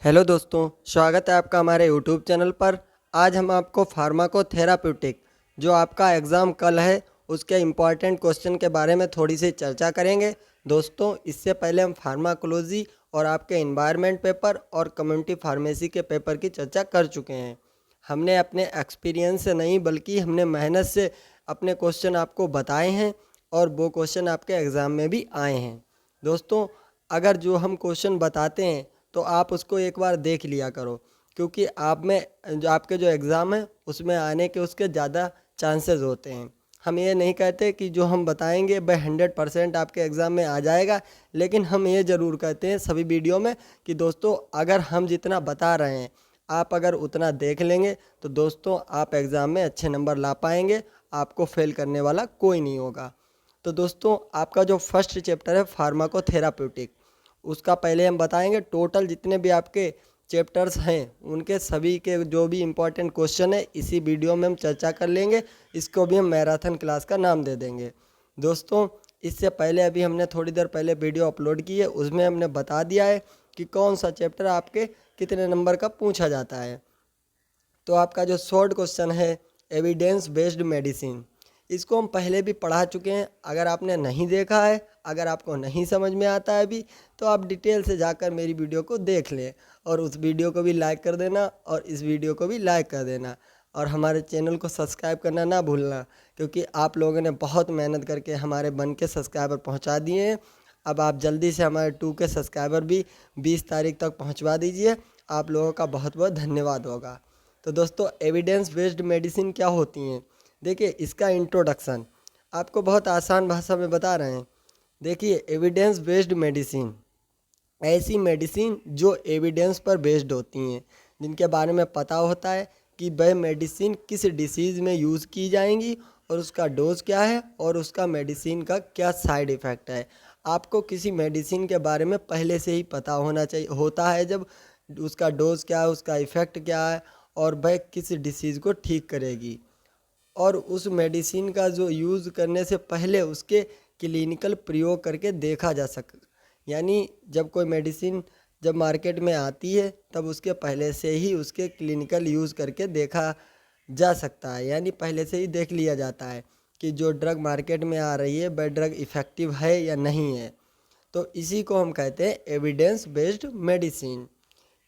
Hello दोस्तों, स्वागत है आपका हमारे यूट्यूब चैनल पर। आज हम आपको फार्माकोथेराप्यूटिक जो आपका एग्ज़ाम कल है उसके इम्पॉर्टेंट क्वेश्चन के बारे में थोड़ी सी चर्चा करेंगे। दोस्तों, इससे पहले हम फार्माकोलॉजी और आपके इन्वायरमेंट पेपर और कम्युनिटी फार्मेसी के पेपर की चर्चा कर चुके हैं। हमने अपने एक्सपीरियंस से नहीं बल्कि हमने मेहनत से अपने क्वेश्चन आपको बताए हैं और वो क्वेश्चन आपके एग्ज़ाम में भी आए हैं। दोस्तों, अगर जो हम क्वेश्चन बताते हैं तो आप उसको एक बार देख लिया करो, क्योंकि आप में जो आपके जो एग्ज़ाम है उसमें आने के उसके ज़्यादा चांसेस होते हैं। हम ये नहीं कहते कि जो हम बताएंगे वह 100% आपके एग्ज़ाम में आ जाएगा, लेकिन हम ये ज़रूर कहते हैं सभी वीडियो में कि दोस्तों अगर हम जितना बता रहे हैं आप अगर उतना देख लेंगे तो दोस्तों आप एग्ज़ाम में अच्छे नंबर ला पाएंगे, आपको फेल करने वाला कोई नहीं होगा। तो दोस्तों, आपका जो फर्स्ट चैप्टर है फार्माकोथेराप्यूटिक, उसका पहले हम बताएंगे। टोटल जितने भी आपके चैप्टर्स हैं उनके सभी के जो भी इम्पोर्टेंट क्वेश्चन है इसी वीडियो में हम चर्चा कर लेंगे। इसको भी हम मैराथन क्लास का नाम दे देंगे। दोस्तों, इससे पहले अभी हमने थोड़ी देर पहले वीडियो अपलोड की है, उसमें हमने बता दिया है कि कौन सा चैप्टर आपके कितने नंबर का पूछा जाता है। तो आपका जो शॉर्ट क्वेश्चन है एविडेंस बेस्ड मेडिसिन, इसको हम पहले भी पढ़ा चुके हैं। अगर आपने नहीं देखा है, अगर आपको नहीं समझ में आता है अभी, तो आप डिटेल से जाकर मेरी वीडियो को देख लें और उस वीडियो को भी लाइक कर देना और इस वीडियो को भी लाइक कर देना और हमारे चैनल को सब्सक्राइब करना ना भूलना, क्योंकि आप लोगों ने बहुत मेहनत करके हमारे 1 के सब्सक्राइबर पहुंचा दिए हैं। अब आप जल्दी से हमारे 2 के सब्सक्राइबर भी 20 तारीख तक पहुंचवा दीजिए। आप लोगों का बहुत बहुत धन्यवाद होगा। तो दोस्तों, एविडेंस बेस्ड मेडिसिन क्या होती हैं? देखिए, इसका इंट्रोडक्शन आपको बहुत आसान भाषा में बता रहे हैं। देखिए, एविडेंस बेस्ड मेडिसिन ऐसी मेडिसिन जो एविडेंस पर बेस्ड होती हैं, जिनके बारे में पता होता है कि वह मेडिसिन किस डिसीज़ में यूज़ की जाएंगी और उसका डोज क्या है और उसका मेडिसिन का क्या साइड इफ़ेक्ट है। आपको किसी मेडिसिन के बारे में पहले से ही पता होना चाहिए होता है, जब उसका डोज क्या है, उसका इफ़ेक्ट क्या है और वह किस डिसीज़ को ठीक करेगी। और उस मेडिसिन का जो यूज़ करने से पहले उसके क्लिनिकल प्रयोग करके देखा जा यानी जब कोई मेडिसिन जब मार्केट में आती है तब उसके पहले से ही उसके क्लिनिकल यूज़ करके देखा जा सकता है, यानी पहले से ही देख लिया जाता है कि जो ड्रग मार्केट में आ रही है वह ड्रग इफ़ेक्टिव है या नहीं है। तो इसी को हम कहते हैं एविडेंस बेस्ड मेडिसिन।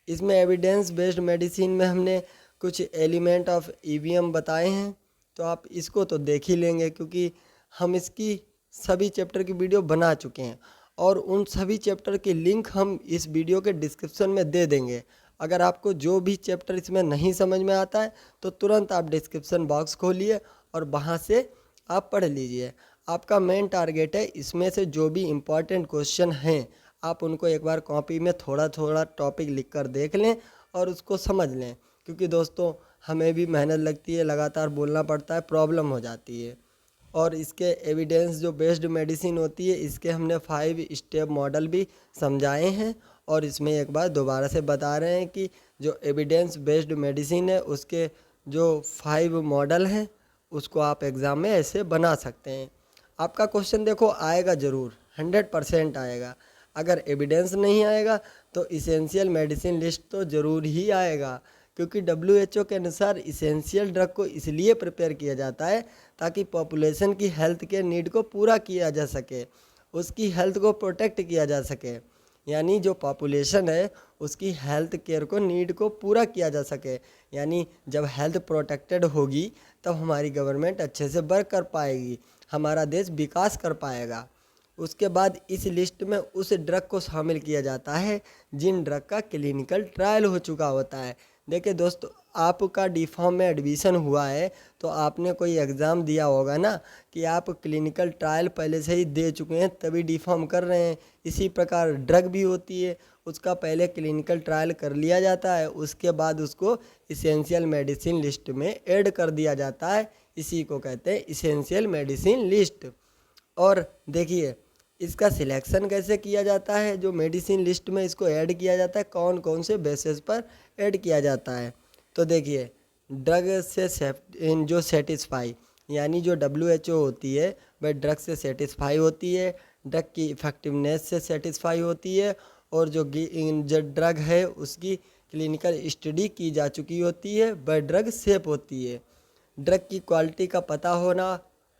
इसमें एविडेंस बेस्ड मेडिसिन में हमने कुछ एलिमेंट ऑफ ईवीएम बताए हैं, तो आप इसको तो देख ही लेंगे क्योंकि हम इसकी सभी चैप्टर की वीडियो बना चुके हैं और उन सभी चैप्टर के लिंक हम इस वीडियो के डिस्क्रिप्शन में दे देंगे। अगर आपको जो भी चैप्टर इसमें नहीं समझ में आता है तो तुरंत आप डिस्क्रिप्शन बॉक्स खोलिए और वहाँ से आप पढ़ लीजिए। आपका मेन टारगेट है इसमें से जो भी इम्पोर्टेंट क्वेश्चन हैं आप उनको एक बार कॉपी में थोड़ा थोड़ा टॉपिक लिख कर देख लें और उसको समझ लें, क्योंकि दोस्तों हमें भी मेहनत लगती है, लगातार बोलना पड़ता है, प्रॉब्लम हो जाती है। और इसके एविडेंस जो बेस्ड मेडिसिन होती है इसके हमने 5 स्टेप मॉडल भी समझाए हैं और इसमें एक बार दोबारा से बता रहे हैं कि जो एविडेंस बेस्ड मेडिसिन है उसके जो 5 मॉडल हैं उसको आप एग्ज़ाम में ऐसे बना सकते हैं। आपका क्वेश्चन देखो आएगा ज़रूर, 100% आएगा। अगर एविडेंस नहीं आएगा तो इसेंशियल मेडिसिन लिस्ट तो ज़रूर ही आएगा, क्योंकि WHO के अनुसार इसेंशियल ड्रग को इसलिए प्रिपेयर किया जाता है ताकि पॉपुलेशन की हेल्थ के नीड को पूरा किया जा सके, उसकी हेल्थ को प्रोटेक्ट किया जा सके, यानी जो पॉपुलेशन है उसकी हेल्थ केयर को नीड को पूरा किया जा सके। यानी जब हेल्थ प्रोटेक्टेड होगी तब हमारी गवर्नमेंट अच्छे से वर्क कर पाएगी, हमारा देश विकास कर पाएगा। उसके बाद इस लिस्ट में उस ड्रग को शामिल किया जाता है जिन ड्रग का क्लिनिकल ट्रायल हो चुका होता है। देखिए दोस्तों, आपका डी.फार्म में एडमिशन हुआ है तो आपने कोई एग्ज़ाम दिया होगा ना कि आप क्लिनिकल ट्रायल पहले से ही दे चुके हैं तभी डी.फार्म कर रहे हैं। इसी प्रकार ड्रग भी होती है, उसका पहले क्लिनिकल ट्रायल कर लिया जाता है, उसके बाद उसको इसेंशियल मेडिसिन लिस्ट में ऐड कर दिया जाता है। इसी को कहते हैं इसेंशियल मेडिसिन लिस्ट। और देखिए इसका सिलेक्शन कैसे किया जाता है, जो मेडिसिन लिस्ट में इसको ऐड किया जाता है कौन कौन से बेसिस पर ऐड किया जाता है। तो देखिए, ड्रग से जो सेटिस्फाई, यानी जो WHO होती है वह ड्रग से सेटिस्फाई होती है, ड्रग की इफ़ेक्टिवनेस से सेटिस्फाई होती है और जो ड्रग है उसकी क्लिनिकल स्टडी की जा चुकी होती है, वह ड्रग सेफ होती है। ड्रग की क्वालिटी का पता होना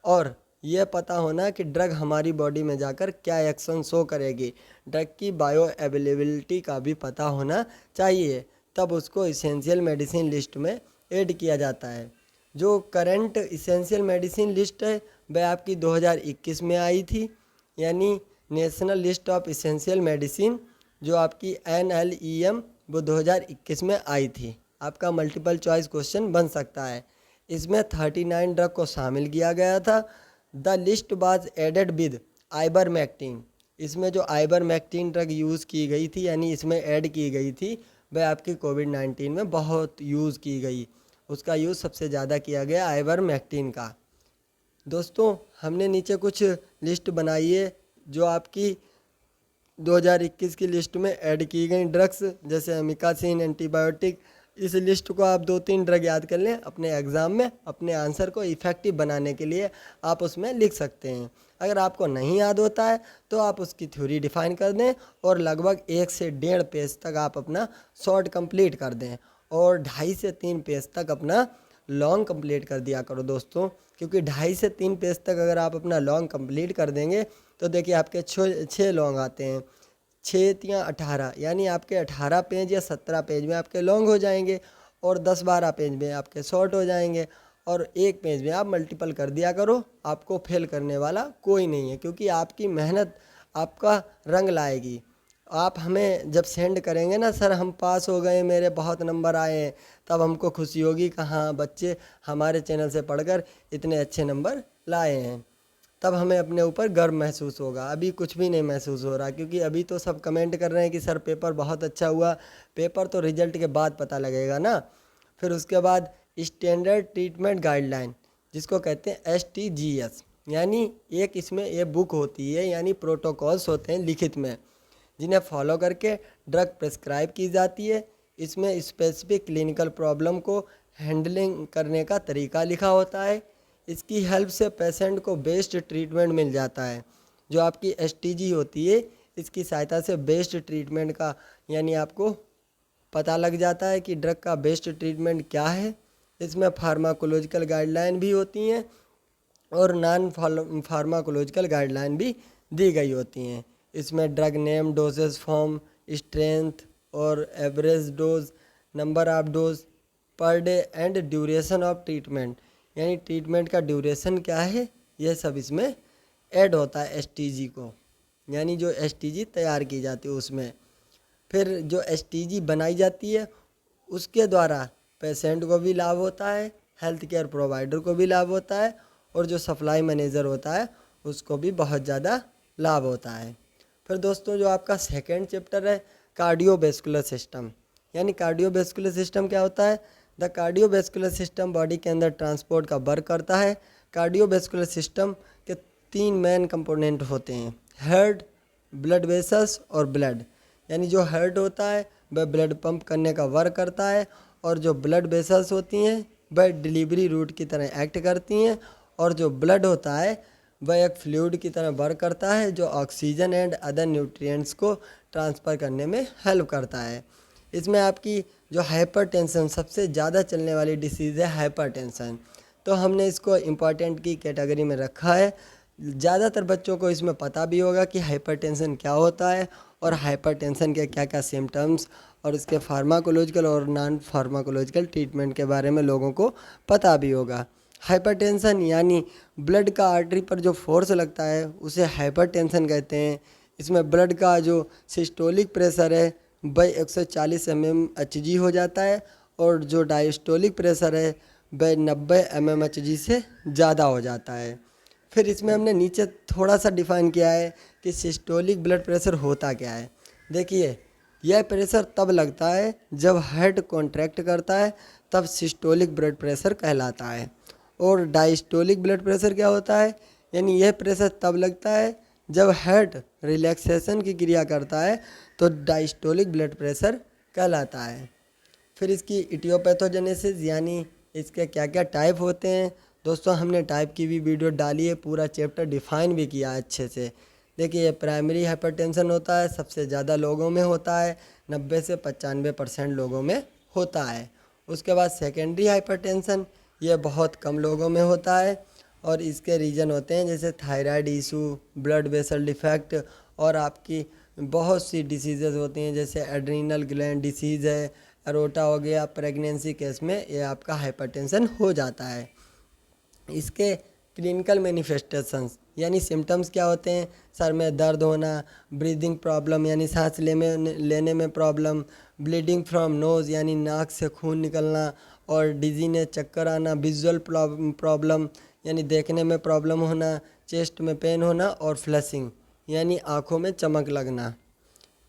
और यह पता होना कि ड्रग हमारी बॉडी में जाकर क्या एक्शन शो करेगी, ड्रग की बायो अवेलेबिलिटी का भी पता होना चाहिए, तब उसको इसेंशियल मेडिसिन लिस्ट में ऐड किया जाता है। जो करंट इसेंशियल मेडिसिन लिस्ट है वह आपकी 2021 में आई थी, यानी national list of essential medicine जो आपकी NLEM वो 2021 में आई थी। आपका मल्टीपल चॉइस क्वेश्चन बन सकता है। इसमें 39 ड्रग को शामिल किया गया था। The list was added with ivermectin. इसमें जो आइबरमेक्टिन ड्रग यूज़ की गई थी, यानी इसमें ऐड की गई थी, वह आपकी कोविड-19 में बहुत यूज़ की गई। उसका यूज़ सबसे ज़्यादा किया गया आइबरमेक्टिन का। दोस्तों हमने नीचे कुछ लिस्ट बनाई है जो आपकी 2021 की लिस्ट में ऐड की गई ड्रग्स, जैसे अमिकासिन, एंटीबायोटिक। इस लिस्ट को आप 2-3 ड्रग याद कर लें, अपने एग्ज़ाम में अपने आंसर को इफ़ेक्टिव बनाने के लिए आप उसमें लिख सकते हैं। अगर आपको नहीं याद होता है तो आप उसकी थ्योरी डिफ़ाइन कर दें और लगभग 1 से 1.5 पेज तक आप अपना शॉर्ट कंप्लीट कर दें और 2.5 से 3 पेज तक अपना लॉन्ग कंप्लीट कर दिया करो दोस्तों, क्योंकि 2.5 से 3 पेज तक अगर आप अपना लॉन्ग कंप्लीट कर देंगे तो देखिए आपके 6 लॉन्ग आते हैं, 6 या 18, यानी आपके 18 पेज या 17 पेज में आपके लॉन्ग हो जाएंगे और 10-12 पेज में आपके शॉर्ट हो जाएंगे और 1 पेज में आप मल्टीपल कर दिया करो। आपको फेल करने वाला कोई नहीं है, क्योंकि आपकी मेहनत आपका रंग लाएगी। आप हमें जब सेंड करेंगे ना, सर हम पास हो गए, मेरे बहुत नंबर आए हैं, तब हमको खुशी होगी कि हाँ बच्चे हमारे चैनल से पढ़कर इतने अच्छे नंबर लाए हैं, तब हमें अपने ऊपर गर्व महसूस होगा। अभी कुछ भी नहीं महसूस हो रहा, क्योंकि अभी तो सब कमेंट कर रहे हैं कि सर पेपर बहुत अच्छा हुआ। पेपर तो रिजल्ट के बाद पता लगेगा ना। फिर उसके बाद स्टैंडर्ड ट्रीटमेंट गाइडलाइन, जिसको कहते हैं STGS, यानी एक इसमें ये बुक होती है, यानी प्रोटोकॉल्स होते हैं लिखित में, जिन्हें फॉलो करके ड्रग प्रिस्क्राइब की जाती है। इसमें स्पेसिफिक क्लिनिकल प्रॉब्लम को हैंडलिंग करने का तरीका लिखा होता है। इसकी हेल्प से पेशेंट को बेस्ट ट्रीटमेंट मिल जाता है। जो आपकी STG होती है, इसकी सहायता से बेस्ट ट्रीटमेंट का, यानी आपको पता लग जाता है कि ड्रग का बेस्ट ट्रीटमेंट क्या है। इसमें फार्माकोलॉजिकल गाइडलाइन भी होती हैं और नॉन फार्माकोलॉजिकल गाइडलाइन भी दी गई होती हैं। इसमें drug name, doses form, strength और average dose, number of dose per day and duration of treatment, यानी ट्रीटमेंट का ड्यूरेशन क्या है, यह सब इसमें ऐड होता है STG को, यानी जो STG तैयार की जाती है उसमें। फिर जो STG बनाई जाती है उसके द्वारा पेशेंट को भी लाभ होता है, हेल्थ केयर प्रोवाइडर को भी लाभ होता है और जो सप्लाई मैनेजर होता है उसको भी बहुत ज़्यादा लाभ होता है। फिर दोस्तों जो आपका सेकेंड चैप्टर है कार्डियोवैस्कुलर सिस्टम, यानी कार्डियोवैस्कुलर सिस्टम क्या होता है। द कार्डियोवैस्कुलर सिस्टम बॉडी के अंदर ट्रांसपोर्ट का वर्क करता है। कार्डियोवैस्कुलर सिस्टम के 3 मेन कंपोनेंट होते हैं, हार्ट, ब्लड वेसल्स और ब्लड। यानी जो हार्ट होता है वह ब्लड पंप करने का वर्क करता है और जो ब्लड वेसल्स होती हैं वह डिलीवरी रूट की तरह एक्ट करती हैं और जो ब्लड होता है वह एक फ्लूइड की तरह वर्क करता है जो ऑक्सीजन एंड अदर न्यूट्रिएंट्स को ट्रांसफ़र करने में हेल्प करता है। इसमें आपकी जो हाइपरटेंशन, सबसे ज़्यादा चलने वाली डिसीज़ है हाइपरटेंशन, तो हमने इसको इम्पॉर्टेंट की कैटेगरी में रखा है। ज़्यादातर बच्चों को इसमें पता भी होगा कि हाइपरटेंशन क्या होता है और हाइपरटेंशन के क्या क्या सिम्टम्स और इसके फार्माकोलॉजिकल और नॉन फार्माकोलॉजिकल ट्रीटमेंट के बारे में लोगों को पता भी होगा। हाइपरटेंशन यानी ब्लड का आर्टरी पर जो फोर्स लगता है उसे हाइपरटेंशन कहते हैं। इसमें ब्लड का जो सिस्टोलिक प्रेशर है वह 140 mmHg हो जाता है और जो डायस्टोलिक प्रेशर है वह 90 mmHg से ज़्यादा हो जाता है। फिर इसमें हमने नीचे थोड़ा सा डिफ़ाइन किया है कि सिस्टोलिक ब्लड प्रेशर होता क्या है। देखिए, यह प्रेशर तब लगता है जब हार्ट कॉन्ट्रैक्ट करता है, तब सिस्टोलिक ब्लड प्रेशर कहलाता है। और डायस्टोलिक ब्लड प्रेशर क्या होता है, यानी यह प्रेशर तब लगता है जब हार्ट रिलैक्सेशन की क्रिया करता है, तो डायस्टोलिक ब्लड प्रेशर कहलाता है। फिर इसकी इटियोपैथोजेनेसिस, यानी इसके क्या क्या टाइप होते हैं। दोस्तों हमने टाइप की भी वीडियो डाली है, पूरा चैप्टर डिफाइन भी किया अच्छे से। देखिए ये प्राइमरी हाइपरटेंशन होता है, सबसे ज़्यादा लोगों में होता है, 90 से 95% लोगों में होता है। उसके बाद सेकेंडरी हाइपरटेंशन, ये बहुत कम लोगों में होता है और इसके रीज़न होते हैं जैसे thyroid issue, blood vessel defect और आपकी बहुत सी डिसीज़ेज़ होती हैं जैसे एड्रीनल ग्लैंड डिसीज़ है, अरोटा हो गया। प्रेगनेंसी केस में ये आपका हाइपरटेंशन हो जाता है। इसके क्लिनिकल मैनिफेस्टेशंस यानी सिम्टम्स क्या होते हैं? सर में दर्द होना, ब्रीदिंग प्रॉब्लम यानी सांस लेने में प्रॉब्लम, ब्लीडिंग फ्रॉम नोज़ यानी नाक से खून निकलना और डिजीनेस, चक्कर आना, विजुअल प्रॉब्लम यानी देखने में प्रॉब्लम होना, चेस्ट में पेन होना और फ्लशिंग यानी आँखों में चमक लगना।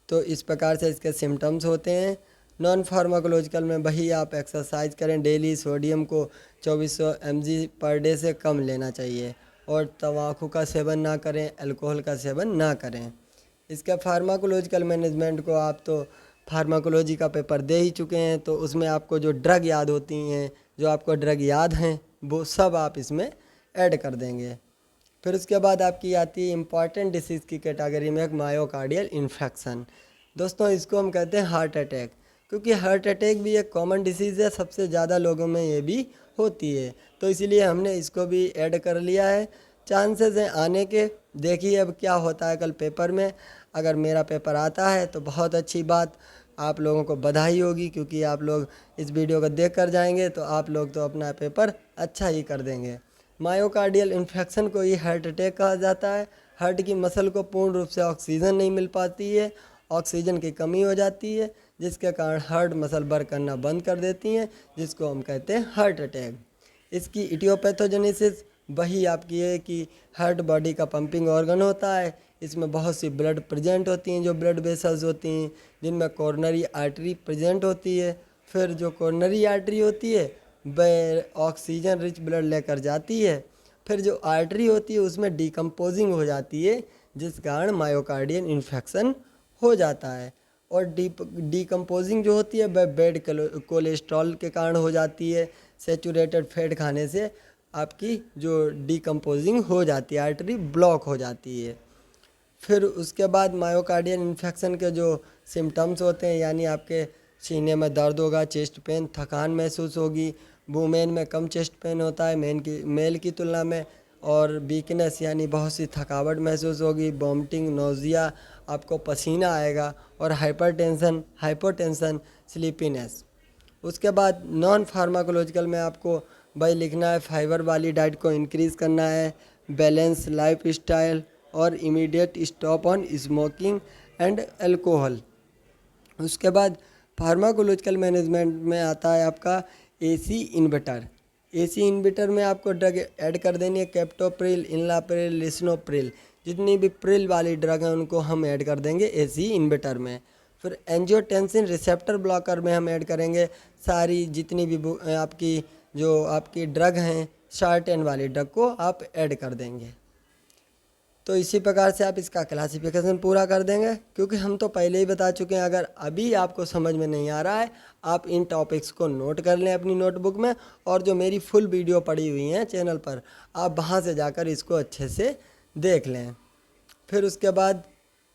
तो इस प्रकार से इसके सिम्टम्स होते हैं। नॉन फार्माकोलॉजिकल में वही आप एक्सरसाइज करें डेली, सोडियम को 2400 mg पर डे से कम लेना चाहिए और तंबाकू का सेवन ना करें, अल्कोहल का सेवन ना करें। इसके फार्माकोलॉजिकल मैनेजमेंट को आप तो फार्माकोलॉजी का पेपर दे ही चुके हैं, तो उसमें आपको जो ड्रग याद होती हैं, जो आपको ड्रग याद हैं, वो सब आप इसमें ऐड कर देंगे। फिर उसके बाद आपकी आती है इम्पॉर्टेंट डिसीज़ की कैटेगरी में एक मायोकार्डियल इन्फेक्शन। दोस्तों इसको हम कहते हैं हार्ट अटैक, क्योंकि हार्ट अटैक भी एक कॉमन डिसीज़ है, सबसे ज़्यादा लोगों में ये भी होती है, तो इसीलिए हमने इसको भी ऐड कर लिया है। चांसेस हैं आने के, देखिए अब क्या होता है कल पेपर में। अगर मेरा पेपर आता है तो बहुत अच्छी बात, आप लोगों को बधाई होगी, क्योंकि आप लोग इस वीडियो को देख कर जाएंगे तो आप लोग तो अपना पेपर अच्छा ही कर देंगे। मायोकार्डियल इन्फेक्शन को ही हार्ट अटैक कहा जाता है। हार्ट की मसल को पूर्ण रूप से ऑक्सीजन नहीं मिल पाती है, ऑक्सीजन की कमी हो जाती है, जिसके कारण हार्ट मसल वर्क करना बंद कर देती हैं, जिसको हम कहते हैं हार्ट अटैक। इसकी इटियोपैथोजेनेसिस वही आपकी है कि हार्ट बॉडी का पंपिंग ऑर्गन होता है, इसमें बहुत सी ब्लड प्रेजेंट होती हैं, जो ब्लड वेसल्स होती हैं, जिनमें कॉर्नरी आर्टरी प्रेजेंट होती है। फिर जो कॉर्नरी आर्टरी होती है वह ऑक्सीजन रिच ब्लड लेकर जाती है, फिर जो आर्टरी होती है उसमें डिकम्पोजिंग हो जाती है, जिस कारण मायोकार्डियल इन्फेक्शन हो जाता है। और डिकम्पोजिंग जो होती है वह बैड कोलेस्ट्रॉल के कारण हो जाती है। सेचूरेटेड फैट खाने से आपकी जो डिकम्पोजिंग हो जाती है, आर्टरी ब्लॉक हो जाती है। फिर उसके बाद मायोकार्डियल इन्फेक्शन के जो सिम्टम्स होते हैं, यानी आपके सीने में दर्द होगा, चेस्ट पेन, थकान महसूस होगी, वुमेन में कम चेस्ट पेन होता है मेल की तुलना में, और वीकनेस यानी बहुत सी थकावट महसूस होगी, वॉमिटिंग, नोज़िया, आपको पसीना आएगा, और हाइपरटेंशन, हाइपोटेंशन, स्लीपीनेस। उसके बाद नॉन फार्माकोलॉजिकल में आपको भाई लिखना है फाइबर वाली डाइट को इंक्रीज़ करना है, बैलेंस लाइफ स्टाइल और immediate stop on smoking and alcohol. उसके बाद फार्माकोलॉजिकल मैनेजमेंट में आता है आपका एसी इन्वर्टर। एसी इन्वर्टर में आपको ड्रग ऐड कर देनी है, कैप्टोप्रिल, इनलाप्रिल, लिस्नोप्रिल, जितनी भी प्रिल वाली ड्रग हैं उनको हम ऐड कर देंगे एसी इन्वर्टर में। फिर एंजियोटेंसिन रिसेप्टर ब्लॉकर में हम ऐड करेंगे सारी जितनी भी आपकी जो आपकी ड्रग हैं, शार्टेन वाली ड्रग को आप ऐड कर देंगे। तो इसी प्रकार से आप इसका क्लासिफिकेशन पूरा कर देंगे, क्योंकि हम तो पहले ही बता चुके हैं। अगर अभी आपको समझ में नहीं आ रहा है, आप इन टॉपिक्स को नोट कर लें अपनी नोटबुक में, और जो मेरी फुल वीडियो पड़ी हुई हैं चैनल पर, आप वहाँ से जाकर इसको अच्छे से देख लें। फिर उसके बाद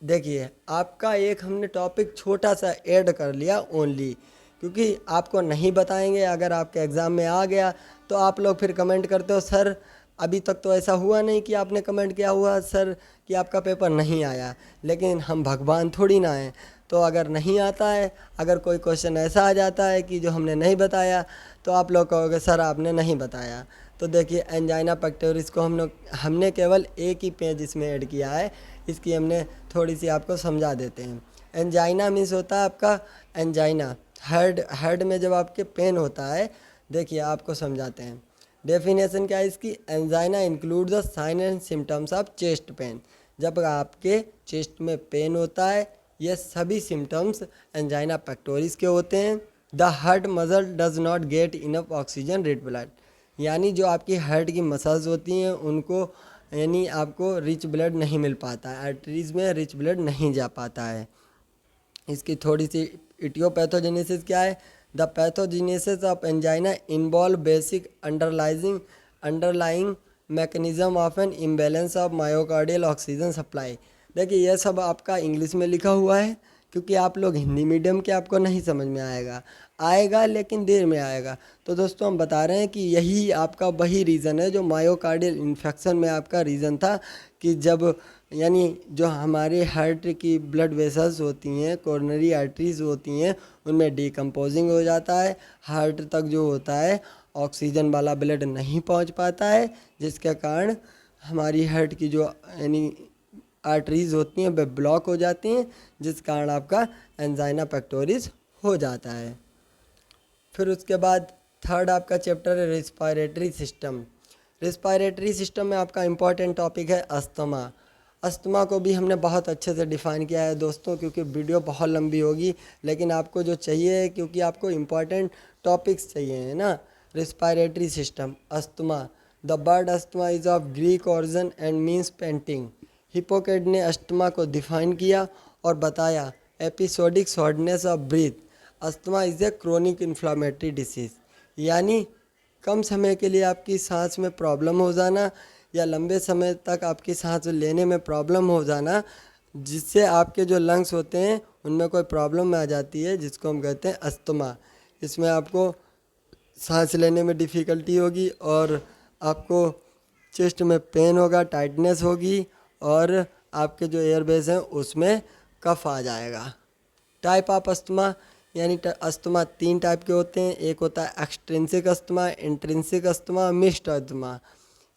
देखिए आपका एक हमने टॉपिक छोटा सा ऐड कर लिया ओनली, क्योंकि आपको नहीं बताएंगे। अगर आपके एग्ज़ाम में आ गया तो आप लोग फिर कमेंट करते हो सर अभी तक तो ऐसा हुआ नहीं कि आपने कमेंट किया हुआ सर कि आपका पेपर नहीं आया, लेकिन हम भगवान थोड़ी ना हैं। तो अगर नहीं आता है, अगर कोई क्वेश्चन ऐसा आ जाता है कि जो हमने नहीं बताया, तो आप लोग कहोगे सर आपने नहीं बताया। तो देखिए एंजाइना पेक्टोरिस को हमने केवल एक ही पेज इसमें ऐड किया है, इसकी हमने थोड़ी सी आपको समझा देते हैं। एंजाइना मीन्स होता है आपका एंजाइना, हेड में जब आपके पेन होता है। देखिए आपको समझाते हैं, डेफिनेशन क्या है इसकी। Angina include the sign and symptoms of chest pain. जब आपके चेस्ट में पेन होता है, ये सभी सिम्टम्स एंजाइना पेक्टोरिस के होते हैं। The heart muscle does not get enough oxygen rich blood, यानी जो आपकी हार्ट की मसल्स होती हैं उनको यानी आपको रिच ब्लड नहीं मिल पाता है, आर्टरीज में रिच ब्लड नहीं जा पाता है। इसकी थोड़ी सी इटियोपैथोजेनेसिस क्या है। The pathogenesis of angina involve basic underlying mechanism of an imbalance of myocardial oxygen supply. देखिए ये सब आपका इंग्लिश में लिखा हुआ है, क्योंकि आप लोग हिंदी मीडियम के, आपको नहीं समझ में आएगा, आएगा लेकिन देर में आएगा। तो दोस्तों हम बता रहे हैं कि यही आपका वही रीज़न है जो मायोकार्डियल इन्फेक्शन में आपका रीज़न था, कि जब यानी जो हमारे हार्ट की ब्लड वेसल्स होती हैं, कोरोनरी आर्टरीज होती हैं, उनमें डिकम्पोजिंग हो जाता है, हार्ट तक जो होता है ऑक्सीजन वाला ब्लड नहीं पहुंच पाता है, जिसके कारण हमारी हार्ट की जो यानी आर्टरीज होती हैं वे ब्लॉक हो जाती हैं, जिस कारण आपका एंजाइना पेक्टोरिस हो जाता है। फिर उसके बाद थर्ड आपका चैप्टर है रेस्पिरेटरी सिस्टम। रेस्पिरेटरी सिस्टम में आपका इम्पॉर्टेंट टॉपिक है अस्थमा। अस्थमा को भी हमने बहुत अच्छे से डिफ़ाइन किया है दोस्तों, क्योंकि वीडियो बहुत लंबी होगी, लेकिन आपको जो चाहिए है, क्योंकि आपको इम्पॉर्टेंट टॉपिक्स चाहिए है ना। Respiratory system, asthma. The word asthma is of Greek origin and means painting. Hypocrite ने अस्थमा को डिफाइन किया और बताया episodic shortness of breath. Asthma is a chronic inflammatory disease, यानी कम समय के लिए आपकी सांस में प्रॉब्लम हो जाना या लंबे समय तक आपकी सांस लेने में प्रॉब्लम हो जाना, जिससे आपके जो लंग्स होते हैं उनमें कोई प्रॉब्लम आ जाती है, जिसको हम कहते हैं अस्थमा। इसमें आपको सांस लेने में डिफ़िकल्टी होगी और आपको चेस्ट में पेन होगा, टाइटनेस होगी, और आपके जो एयरवेज हैं उसमें कफ आ जाएगा। टाइप ऑफ अस्थमा, यानी अस्थमा 3 टाइप के होते हैं। एक होता है extrinsic asthma, intrinsic asthma, mixed asthma.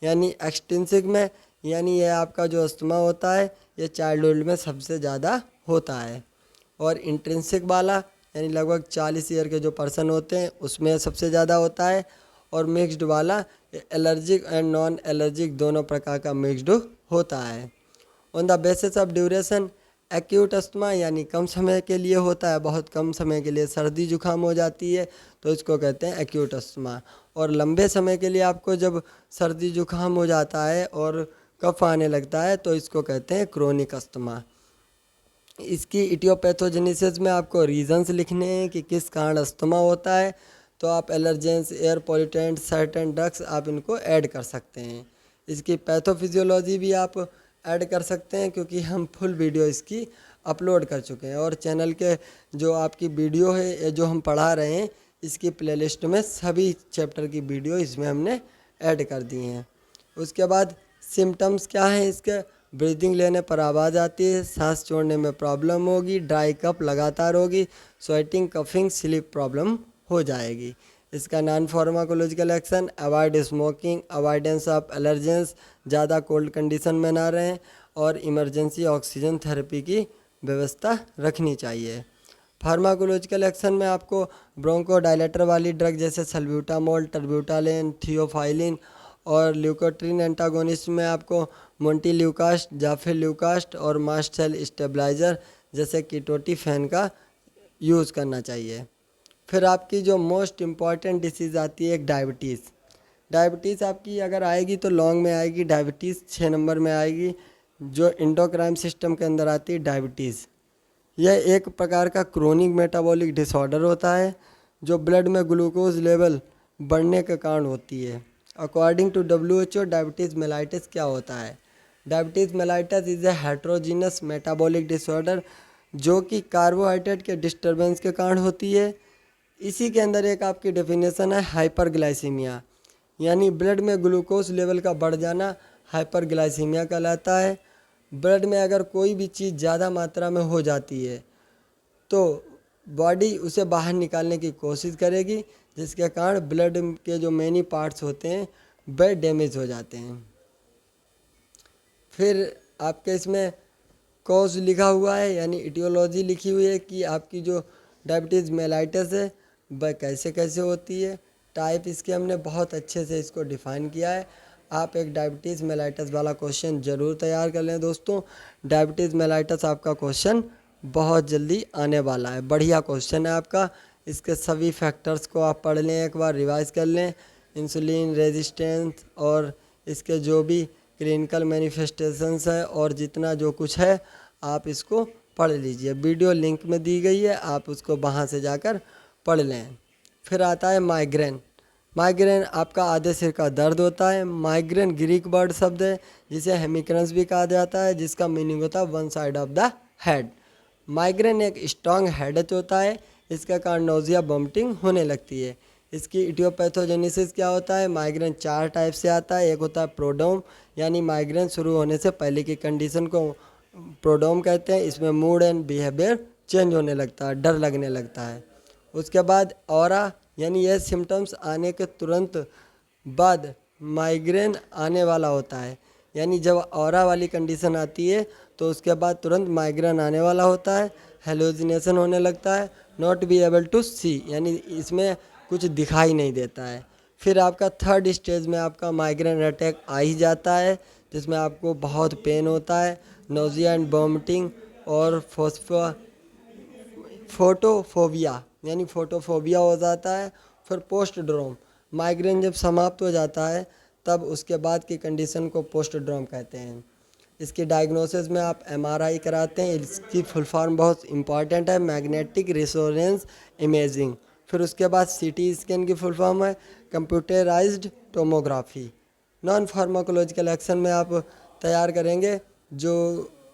यानी एक्सट्रिंसिक में यानी ये आपका जो अस्थमा होता है ये चाइल्डहुड में सबसे ज़्यादा होता है, और इंट्रिंसिक वाला यानी लगभग 40 ईयर के जो पर्सन होते हैं उसमें सबसे ज़्यादा होता है, और मिक्स्ड वाला एलर्जिक एंड नॉन एलर्जिक दोनों प्रकार का मिक्स्ड होता है। On the basis of duration, acute asthma यानी कम समय के लिए होता है, बहुत कम समय के लिए सर्दी जुकाम हो जाती है तो इसको कहते हैं एक्यूट अस्थमा। और लंबे समय के लिए आपको जब सर्दी जुकाम हो जाता है और कफ आने लगता है तो इसको कहते हैं क्रोनिक अस्थमा। इसकी इटियोपैथोजेनेसिस में आपको रीजंस लिखने हैं कि किस कारण अस्थमा होता है, तो आप allergens, air pollutant, certain drugs आप इनको ऐड कर सकते हैं। इसकी पैथोफिजियोलॉजी भी आप ऐड कर सकते हैं, क्योंकि हम फुल वीडियो इसकी अपलोड कर चुके हैं, और चैनल के जो आपकी वीडियो है जो हम पढ़ा रहे हैं इसकी प्लेलिस्ट में सभी चैप्टर की वीडियो इसमें हमने ऐड कर दी हैं। उसके बाद सिम्टम्स क्या हैं इसके, ब्रीदिंग लेने पर आवाज़ आती है, सांस छोड़ने में प्रॉब्लम होगी, ड्राई कफ लगातार होगी, स्वेटिंग, कफिंग, स्लीप प्रॉब्लम हो जाएगी। इसका non pharmacological action, avoid smoking, avoidance of allergens, ज़्यादा कोल्ड कंडीशन में ना रहें, और इमरजेंसी ऑक्सीजन थेरेपी की व्यवस्था रखनी चाहिए। फार्माकोलॉजिकल एक्शन में आपको ब्रोंकोडायलेटर वाली ड्रग जैसे सल्ब्यूटामोल, टर्ब्यूटालिन, थियोफाइलिन, और ल्यूकोट्रिन एंटागोनिस्ट में आपको मोंटील्यूकास्ट, जाफिल्यूकास्ट और मास्ट सेल स्टेबलाइज़र जैसे कीटोटिफेन का यूज़ करना चाहिए। फिर आपकी जो मोस्ट इम्पॉर्टेंट डिसीज़ आती है एक डायबिटीज़। डायबिटीज़ आपकी अगर आएगी तो लॉन्ग में आएगी, डायबिटीज़ 6 नंबर में आएगी, जो इंडोक्राइन सिस्टम के अंदर आती है डायबिटीज़। यह एक प्रकार का क्रोनिक मेटाबॉलिक डिसऑर्डर होता है जो ब्लड में ग्लूकोज लेवल बढ़ने के कारण होती है। According to WHO diabetes mellitus क्या होता है? Diabetes mellitus is a heterogeneous metabolic disorder जो कि कार्बोहाइड्रेट के डिस्टर्बेंस के कारण होती है। इसी के अंदर एक आपकी डेफिनेशन है हाइपरग्लाइसीमिया, यानी ब्लड में ग्लूकोज लेवल का बढ़ जाना हाइपरग्लाइसीमिया कहलाता है। ब्लड में अगर कोई भी चीज़ ज़्यादा मात्रा में हो जाती है तो बॉडी उसे बाहर निकालने की कोशिश करेगी, जिसके कारण ब्लड के जो मेनी पार्ट्स होते हैं वे डैमेज हो जाते हैं। फिर आपके इसमें कॉज लिखा हुआ है, यानी इटियोलॉजी लिखी हुई है कि आपकी जो डायबिटीज़ मेलाइटिस है वह कैसे कैसे होती है। टाइप इसके हमने बहुत अच्छे से इसको डिफ़ाइन किया है। आप एक डायबिटीज़ मेलाइटिस वाला क्वेश्चन ज़रूर तैयार कर लें दोस्तों। डायबिटीज़ मेलाइटिस आपका क्वेश्चन बहुत जल्दी आने वाला है, बढ़िया क्वेश्चन है आपका। इसके सभी फैक्टर्स को आप पढ़ लें, एक बार रिवाइज कर लें, इंसुलिन रेजिस्टेंस और इसके जो भी क्लिनिकल मैनिफेस्टेशंस है और जितना जो कुछ है आप इसको पढ़ लीजिए। वीडियो लिंक में दी गई है, आप उसको वहाँ से जाकर पढ़ लें। फिर आता है माइग्रेन। माइग्रेन आपका आधे सिर का दर्द होता है। माइग्रेन ग्रीक वर्ड शब्द है जिसे हेमिक्रन्स भी कहा जाता है, जिसका मीनिंग होता है one side of the head. Migraine एक स्ट्रॉन्ग हेडेक होता है, इसका कारण नोजिया वॉमिटिंग होने लगती है। इसकी इडियोपैथोजेनेसिस क्या होता है? माइग्रेन 4 टाइप से आता है। एक होता है प्रोडोम, यानी माइग्रेन शुरू होने से पहले की कंडीशन को प्रोडोम कहते हैं। इसमें मूड एंड बिहेवियर चेंज होने लगता है, डर लगने लगता है। उसके बाद ऑरा, यानी यह सिम्टम्स आने के तुरंत बाद माइग्रेन आने वाला होता है। यानी जब ऑरा वाली कंडीशन आती है तो उसके बाद तुरंत माइग्रेन आने वाला होता है। हेलुसिनेशन होने लगता है। नॉट बी एबल टू सी, यानी इसमें कुछ दिखाई नहीं देता है। फिर आपका थर्ड स्टेज में आपका माइग्रेन अटैक आ ही जाता है, जिसमें आपको बहुत पेन होता है, नोजिया एंड वॉमिटिंग और फोटोफोबिया, यानी फोटोफोबिया हो जाता है। फिर पोस्टड्रोम, माइग्रेन जब समाप्त हो जाता है तब उसके बाद की कंडीशन को पोस्टड्रोम कहते हैं। इसकी डायग्नोसिस में आप एमआरआई कराते हैं। इसकी फुल फॉर्म बहुत इंपॉर्टेंट है, मैग्नेटिक रेजोनेंस इमेजिंग। फिर उसके बाद सीटी स्कैन की फुल फॉर्म है computerised tomography. Non pharmacological action में आप तैयार करेंगे जो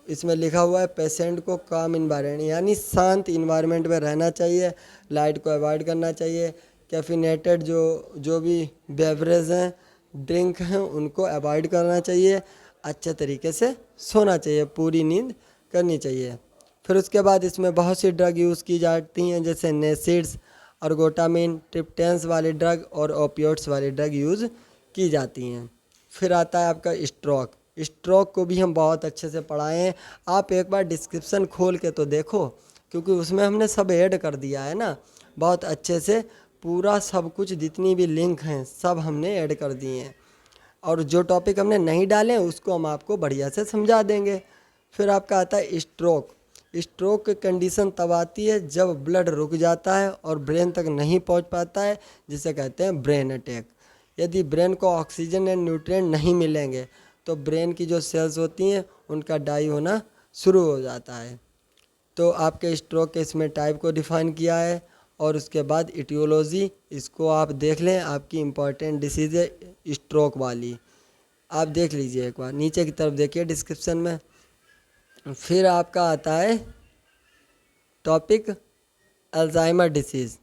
इसमें लिखा हुआ है पेशेंट को काम इन्वायरमेंट, यानी शांत इन्वायरमेंट में रहना चाहिए, लाइट को अवॉइड करना चाहिए, कैफिनेटेड जो भी बेवरेज हैं, ड्रिंक हैं, उनको अवॉइड करना चाहिए, अच्छे तरीके से सोना चाहिए, पूरी नींद करनी चाहिए। फिर उसके बाद इसमें बहुत सी ड्रग यूज़ की जाती हैं, जैसे नेसिड्स, अर्गोटामिन, ट्रिप्टेंस वाली ड्रग और ओपियोइड्स वाली ड्रग यूज़ की जाती हैं। फिर आता है आपका स्ट्रोक। स्ट्रोक को भी हम बहुत अच्छे से पढ़ाए हैं। आप एक बार डिस्क्रिप्शन खोल के तो देखो, क्योंकि उसमें हमने सब ऐड कर दिया है ना, बहुत अच्छे से पूरा सब कुछ, जितनी भी लिंक हैं सब हमने ऐड कर दिए हैं। और जो टॉपिक हमने नहीं डाले उसको हम आपको बढ़िया से समझा देंगे। फिर आपका आता है स्ट्रोक। स्ट्रोक की कंडीशन तब आती है जब ब्लड रुक जाता है और ब्रेन तक नहीं पहुंच पाता है, जिसे कहते हैं ब्रेन अटैक। यदि ब्रेन को ऑक्सीजन एंड न्यूट्रिएंट नहीं मिलेंगे तो ब्रेन की जो सेल्स होती हैं उनका डाई होना शुरू हो जाता है। तो आपके स्ट्रोक के इसमें टाइप को डिफाइन किया है। और उसके बाद इटियोलॉजी, इसको आप देख लें, आपकी इम्पॉर्टेंट डिसीज़ है स्ट्रोक वाली, आप देख लीजिए एक बार, नीचे की तरफ देखिए डिस्क्रिप्शन में। फिर आपका आता है topic Alzheimer disease.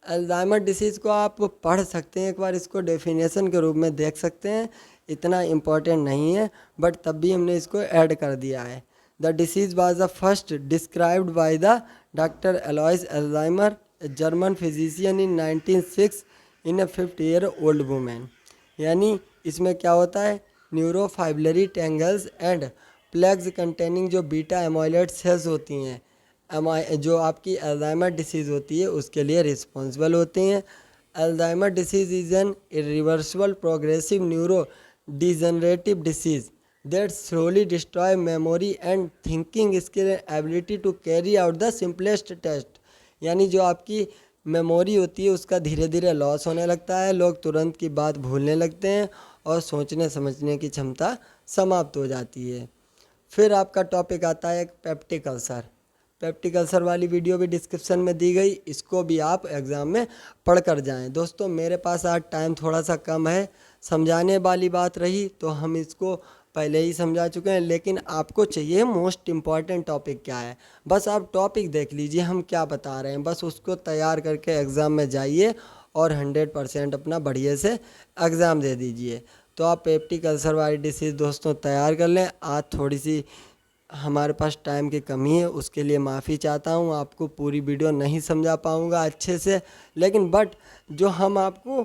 Alzheimer disease को आप पढ़ सकते हैं एक बार, इसको डेफिनेशन के रूप में देख सकते हैं, इतना इम्पोर्टेंट नहीं है बट तब भी हमने इसको ऐड कर दिया है। The disease was the first described by the doctor Alois Alzheimer, a German physician in 1906 in A 50-year-old women. यानी इसमें क्या होता है, न्यूरोफाइब्रिलरी टेंगल्स एंड प्लेग्स कंटेनिंग जो बीटा एमोइलेट सेल्स होती हैं, जो आपकी अल्जाइमर डिसीज़ होती है उसके लिए रिस्पॉन्सिबल होते हैं। Alzheimer disease is an irreversible progressive neurodegenerative disease that slowly destroy memory and thinking skill and ability to carry out the simplest test. यानी जो आपकी मेमोरी होती है उसका धीरे धीरे लॉस होने लगता है, लोग तुरंत की बात भूलने लगते हैं और सोचने समझने की क्षमता समाप्त हो जाती है। फिर आपका टॉपिक आता है पेप्टिक अल्सर। पेप्टिक अल्सर वाली वीडियो भी डिस्क्रिप्शन में दी गई, इसको भी आप एग्ज़ाम में पढ़ कर जाएँ। दोस्तों मेरे पास आज टाइम थोड़ा सा कम है, समझाने वाली बात रही तो हम इसको पहले ही समझा चुके हैं, लेकिन आपको चाहिए मोस्ट इम्पॉर्टेंट टॉपिक क्या है, बस आप टॉपिक देख लीजिए हम क्या बता रहे हैं, बस उसको तैयार करके एग्ज़ाम में जाइए और 100% अपना बढ़िया से एग्ज़ाम दे दीजिए। तो आप पेप्टिक अल्सर वाली डिसीज़ दोस्तों तैयार कर लें। आज थोड़ी सी हमारे पास टाइम की कमी है, उसके लिए माफ़ी चाहता हूँ, आपको पूरी वीडियो नहीं समझा पाऊँगा अच्छे से, लेकिन बट जो हम आपको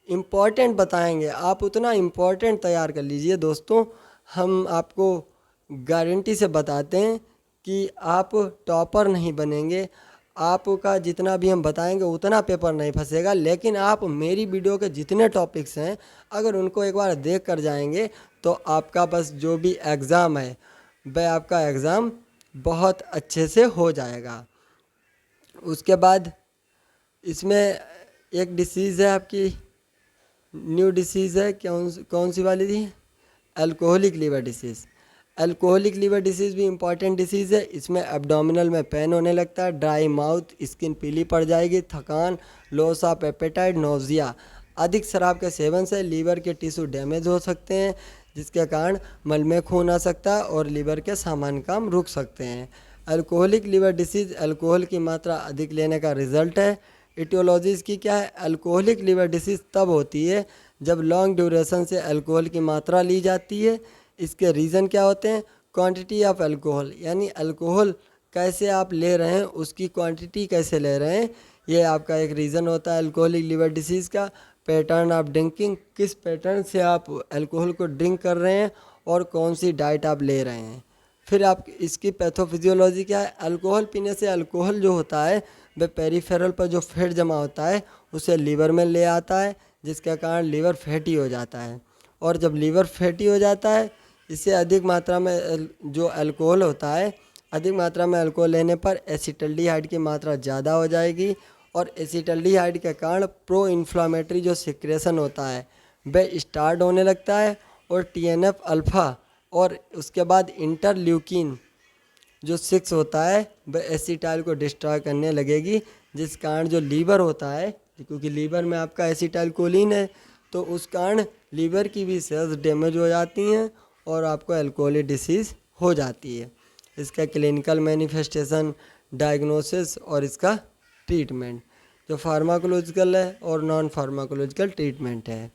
इम्पॉर्टेंट बताएंगे आप उतना इम्पॉर्टेंट तैयार कर लीजिए दोस्तों। हम आपको गारंटी से बताते हैं कि आप टॉपर नहीं बनेंगे, आपका जितना भी हम बताएंगे उतना पेपर नहीं फंसेगा, लेकिन आप मेरी वीडियो के जितने टॉपिक्स हैं अगर उनको एक बार देख कर जाएंगे तो आपका बस जो भी एग्ज़ाम है वह आपका एग्ज़ाम बहुत अच्छे से हो जाएगा। उसके बाद इसमें एक डिसीज़ है आपकी, न्यू डिसीज़ है, कौन सी वाली थी, alcoholic liver disease. Alcoholic liver disease भी इम्पॉर्टेंट डिसीज़ है। इसमें एब्डोमिनल में पेन होने लगता है, ड्राई माउथ, स्किन पीली पड़ जाएगी, थकान, लॉस ऑफ एपेटाइट, नोजिया। अधिक शराब के सेवन से लीवर के टिश्यू डैमेज हो सकते हैं, जिसके कारण मल में खून आ सकता है और लीवर के सामान्य काम रुक सकते हैं। अल्कोहलिक लीवर डिसीज़ अल्कोहल की मात्रा अधिक लेने का रिजल्ट है। इटियोलॉजीज़ की क्या है? अल्कोहलिक लीवर डिसीज़ तब होती है जब लॉन्ग ड्यूरेशन से अल्कोहल की मात्रा ली जाती है। इसके रीज़न क्या होते हैं? क्वांटिटी ऑफ अल्कोहल, यानी अल्कोहल कैसे आप ले रहे हैं, उसकी क्वांटिटी कैसे ले रहे हैं, ये आपका एक रीज़न होता है अल्कोहलिक लीवर डिसीज़ का। पैटर्न ऑफ ड्रिंकिंग, किस पैटर्न से आप अल्कोहल को ड्रिंक कर रहे हैं और कौन सी डाइट आप ले रहे हैं। फिर आप इसकी पैथोफिजियोलॉजी क्या है? अल्कोहल पीने से अल्कोहल जो होता है वह पेरिफेरल पर जो फैट जमा होता है उसे लीवर में ले आता है, जिसके कारण लीवर फैटी हो जाता है। और जब लीवर फैटी हो जाता है, इससे अधिक मात्रा में जो अल्कोहल होता है, अधिक मात्रा में अल्कोहल लेने पर एसिटल्डिहाइड की मात्रा ज़्यादा हो जाएगी और एसिटल्डिहाइड के कारण प्रो इन्फ्लामेटरी जो सिक्रेशन होता है वह स्टार्ट होने लगता है और टीएनएफ अल्फ़ा और उसके बाद इंटरल्यूकिन जो 6 होता है वह एसिटाइल को डिस्ट्रॉय करने लगेगी, जिस कारण जो लीवर होता है, क्योंकि लीवर में आपका एसिटाइल कोलिन है, तो उस कारण लीवर की भी सेल्स डैमेज हो जाती हैं और आपको अल्कोहलिक डिसीज़ हो जाती है। इसका क्लिनिकल मैनिफेस्टेशन, डायग्नोसिस और इसका ट्रीटमेंट, जो फार्माकोलॉजिकल है और नॉन फार्माकोलॉजिकल ट्रीटमेंट है।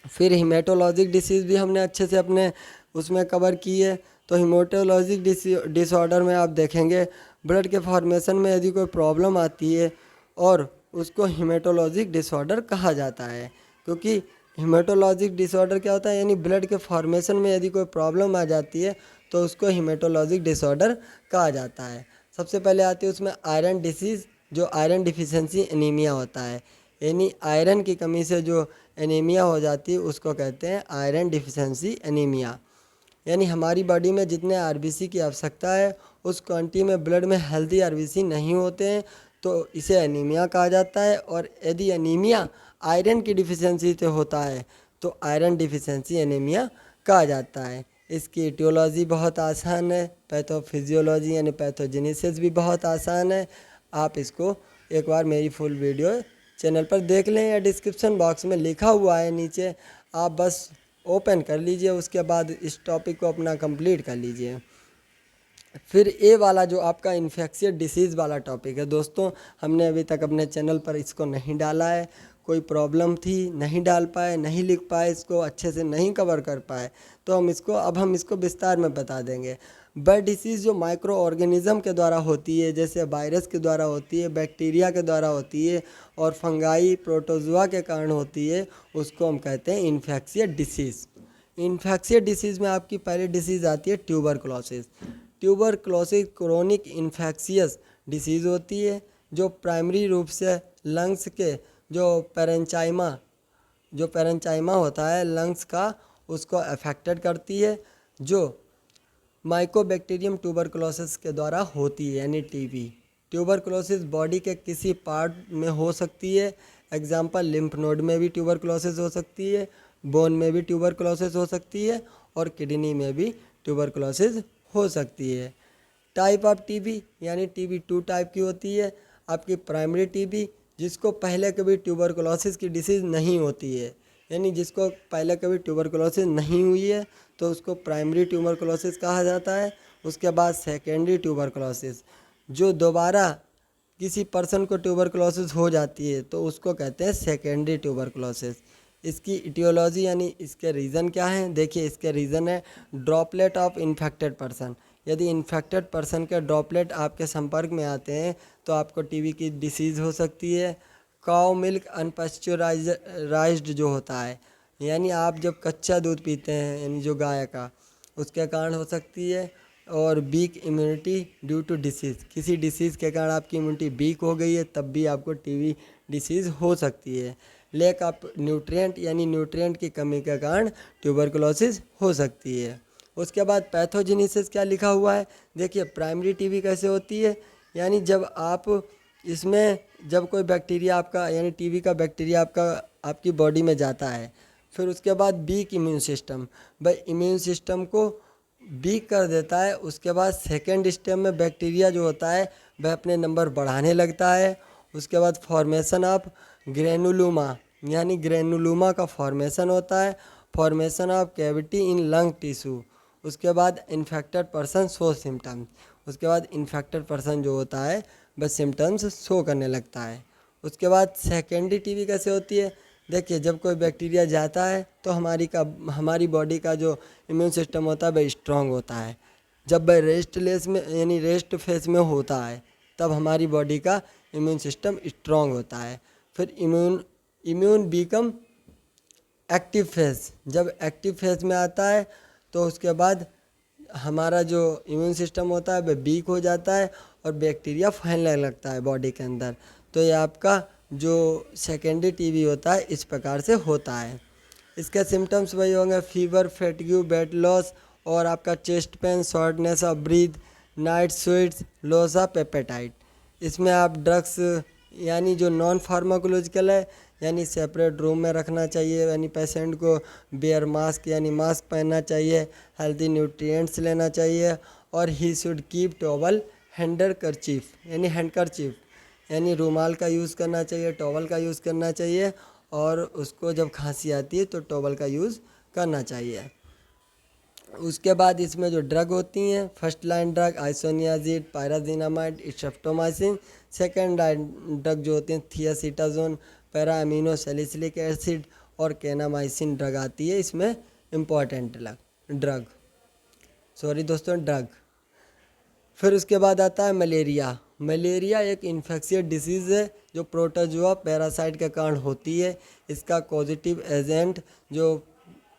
फिर हीमेटोलॉजिक डिसीज़ भी हमने अच्छे से अपने उसमें कवर की है। तो हीमेटोलॉजिक डिसऑर्डर में आप देखेंगे ब्लड के फॉर्मेशन में यदि कोई प्रॉब्लम आती है और उसको हीमेटोलॉजिक डिसऑर्डर कहा जाता है, क्योंकि हीमेटोलॉजिक डिसऑर्डर क्या होता है, यानी ब्लड के फॉर्मेशन में यदि कोई प्रॉब्लम आ जाती है तो उसको हीमेटोलॉजिक डिसऑर्डर कहा जाता है। सबसे पहले आती है उसमें आयरन डिसीज़, जो आयरन डिफिशिएंसी एनीमिया होता है, यानी आयरन की कमी से जो एनीमिया हो जाती है उसको कहते हैं आयरन डिफिशिएंसी एनीमिया। यानी हमारी बॉडी में जितने आरबीसी की आवश्यकता है उस क्वांटिटी में ब्लड में हेल्दी आरबीसी नहीं होते हैं, तो इसे एनीमिया कहा जाता है। और यदि एनीमिया आयरन की डिफिशिएंसी से होता है तो आयरन डिफिशिएंसी एनीमिया कहा जाता है। इसकी इटियोलॉजी बहुत आसान है, पैथोफिजियोलॉजी यानी पैथोजेनेसिस भी बहुत आसान है। आप इसको एक बार मेरी फुल वीडियो चैनल पर देख लें या डिस्क्रिप्शन बॉक्स में लिखा हुआ है नीचे, आप बस ओपन कर लीजिए, उसके बाद इस टॉपिक को अपना कंप्लीट कर लीजिए। फिर ए वाला जो आपका इन्फेक्शियस डिसीज़ वाला टॉपिक है दोस्तों, हमने अभी तक अपने चैनल पर इसको नहीं डाला है, कोई प्रॉब्लम थी नहीं डाल पाए, नहीं लिख पाए, इसको अच्छे से नहीं कवर कर पाए, तो हम इसको विस्तार में बता देंगे। बर्ड डिसीज़ जो माइक्रो ऑर्गेनिज्म के द्वारा होती है, जैसे वायरस के द्वारा होती है, बैक्टीरिया के द्वारा होती है और फंगाई प्रोटोजुआ के कारण होती है, उसको हम कहते हैं इन्फेक्शियस डिसीज़। इन्फेक्शियस डिसीज़ में आपकी पहली डिसीज़ आती है tuberculosis. Tuberculosis chronic infectious disease होती है जो प्राइमरी रूप से लंग्स के जो पेरेंचाइमा होता है लंग्स का, उसको अफेक्टेड करती है, जो माइकोबैक्टीरियम ट्यूबरकुलोसिस के द्वारा होती है, यानी टीबी। ट्यूबरकुलोसिस बॉडी के किसी पार्ट में हो सकती है, एग्जाम्पल लिम्फ नोड में भी ट्यूबरकुलोसिस हो सकती है, बोन में भी ट्यूबरकुलोसिस हो सकती है और किडनी में भी ट्यूबरकुलोसिस हो सकती है। टाइप ऑफ टीबी, यानी टीबी 2 टाइप की होती है। आपकी प्राइमरी टीबी, जिसको पहले कभी ट्यूबरकुलोसिस की डिसीज़ नहीं होती है, यानी जिसको पहले कभी ट्यूबरकुलोसिस नहीं हुई है तो उसको प्राइमरी ट्यूबरकुलोसिस कहा जाता है। उसके बाद सेकेंडरी ट्यूबरकुलोसिस, जो दोबारा किसी पर्सन को ट्यूबरकुलोसिस हो जाती है तो उसको कहते हैं सेकेंडरी ट्यूबरकुलोसिस। इसकी इटियोलॉजी यानी इसके रीज़न क्या हैं, देखिए इसके रीज़न है ड्रॉपलेट ऑफ इन्फेक्टेड पर्सन। यदि इन्फेक्टेड पर्सन के ड्रॉपलेट आपके संपर्क में आते हैं तो आपको टीबी की डिसीज़ हो सकती है। काउ मिल्क अनपैस्चराइज्ड जो होता है, यानी आप जब कच्चा दूध पीते हैं, यानी जो गाय का, उसके कारण हो सकती है। और weak immunity due to disease, किसी डिसीज़ के कारण आपकी इम्यूनिटी वीक हो गई है तब भी आपको टीबी डिसीज़ हो सकती है। लैक ऑफ न्यूट्रिएंट, यानी न्यूट्रिएंट की कमी के कारण ट्यूबरकुलोसिस हो सकती है। उसके बाद पैथोजेनेसिस क्या लिखा हुआ है, देखिए प्राइमरी टीबी कैसे होती है, यानी जब कोई बैक्टीरिया आपका, यानी टीबी का बैक्टीरिया आपकी बॉडी में जाता है, फिर उसके बाद वीक इम्यून सिस्टम, भाई इम्यून सिस्टम को वीक कर देता है। उसके बाद सेकेंड स्टेप में बैक्टीरिया जो होता है वह अपने नंबर बढ़ाने लगता है। उसके बाद फॉर्मेशन ऑफ ग्रेनुलोमा, यानी ग्रेनुलोमा का फॉर्मेशन होता है, formation of cavity in lung tissue. उसके बाद इन्फेक्टेड पर्सन शो सिम्टम्स, उसके बाद इन्फेक्टेड पर्सन जो होता है वह सिम्टम्स शो करने लगता है। उसके बाद सेकेंडरी टीबी कैसे होती है? देखिए, जब कोई बैक्टीरिया जाता है तो हमारी बॉडी का जो इम्यून सिस्टम होता है वह स्ट्रांग होता है। जब वह रेस्टलेस में यानी रेस्ट फेज में होता है तब हमारी बॉडी का इम्यून सिस्टम स्ट्रांग होता है। फिर इम्यून बिकम एक्टिव फेज, जब एक्टिव फेज में आता है तो उसके बाद हमारा जो इम्यून सिस्टम होता है वह वीक हो जाता है और बैक्टीरिया फैलने लगता है बॉडी के अंदर। तो ये आपका जो सेकेंडरी टीबी होता है इस प्रकार से होता है। इसके सिम्टम्स वही होंगे, फीवर, फैटिग्यू, वेट लॉस और आपका chest pain, shortness of breath, night sweats, loss of appetite. इसमें आप ड्रग्स यानी जो नॉन फार्माकोलॉजिकल है यानी सेपरेट रूम में रखना चाहिए, यानी पेशेंट को बेयर मास्क यानी मास्क पहनना चाहिए, हेल्दी न्यूट्रिएंट्स लेना चाहिए और ही शुड कीप टॉवल हैंडर करचीफ यानी हैंडकरचीफ यानी रूमाल का यूज़ करना चाहिए, टॉवल का यूज़ करना चाहिए और उसको जब खांसी आती है तो टॉवल का यूज़ करना चाहिए। उसके बाद इसमें जो ड्रग होती हैं, first line drug isoniazid, pyrazinamide, streptomycin. Second line drug जो होती हैं थियासीटाजोन, पैरा अमीनो सैलिसिलिक एसिड और केनामाइसिन ड्रग आती है इसमें इम्पॉर्टेंट ड्रग सॉरी दोस्तों ड्रग। फिर उसके बाद आता है मलेरिया। मलेरिया एक इन्फेक्शियस डिसीज़ है जो प्रोटोजोआ पैरासाइट के कारण होती है। इसका पॉजिटिव एजेंट जो